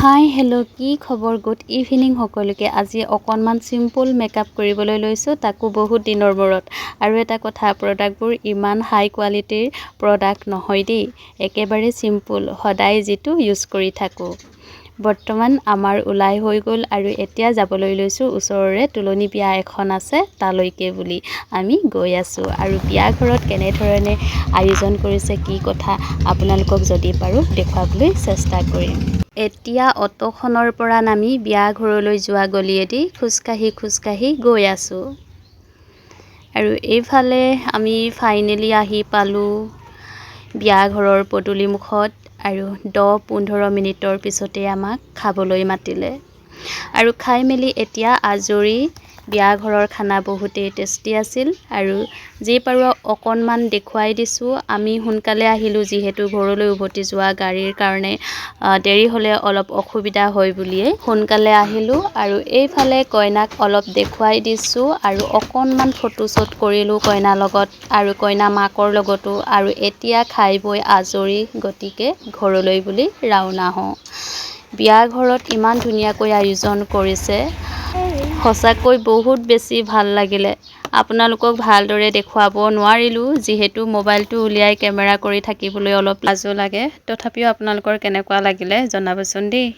hi hello' কি খবৰ good evening সকলোকে আজি অকণমান চিম্পল মেকআপ কৰিবলৈ লৈছোঁ তাকো বহুত দিনৰ মূৰত আৰু এটা কথা প্ৰডাক্টবোৰ ইমান হাই কোৱালিটিৰ প্ৰডাক্ট নহয় দেই একেবাৰে চিম্পল সদায় যিটো ইউজ কৰি থাকোঁ বৰ্তমান আমাৰ ওলাই হৈ গ'ল আৰু এতিয়া যাবলৈ লৈছোঁ ওচৰৰে তুলনি বিয়া এখন আছে তালৈকে বুলি আমি গৈ আছোঁ আৰু বিয়া ঘৰত কেনেধৰণে আয়োজন কৰিছে কি কথা আপোনালোকক যদি পাৰোঁ দেখুৱাবলৈ চেষ্টা কৰিম এতিয়া অটোখনৰ পৰা নামি বিয়া ঘৰলৈ যোৱা গলিয়েদি খোজকাঢ়ি গৈ আছোঁ আৰু এইফালে আমি ফাইনেলি আহি পালোঁ বিয়া ঘৰৰ পদূলিমুখত আৰু 10-15 মিনিটৰ পিছতে আমাক খাবলৈ মাতিলে আৰু খাই মেলি এতিয়া আজৰি বিয়া ঘৰৰ খানা বহুতেই টেষ্টি আছিল আৰু যি পাৰোঁ অকণমান দেখুৱাই দিছোঁ আমি সোনকালে আহিলোঁ যিহেতু ঘৰলৈ উভতি যোৱা গাড়ীৰ কাৰণে দেৰি হ'লে অলপ অসুবিধা হয় বুলিয়ে সোনকালে আহিলোঁ আৰু এইফালে কইনাক অলপ দেখুৱাই দিছোঁ আৰু অকণমান ফটোশ্বুট কৰিলোঁ কইনাৰ লগত আৰু কইনা মাকৰ লগতো আৰু এতিয়া খাই বৈ আজৰি গতিকে ঘৰলৈ বুলি ৰাওনা হওঁ বিয়া ঘৰত ইমান ধুনীয়াকৈ আয়োজন কৰিছে সঁচাকৈ বহুত বেছি ভাল লাগিলে আপোনালোকক ভালদৰে দেখুৱাব নোৱাৰিলোঁ যিহেতু মোবাইলটো উলিয়াই কেমেৰা কৰি থাকিবলৈ অলপ লাজো লাগে তথাপিও আপোনালোকৰ কেনেকুৱা লাগিলে জনাবচোন দেই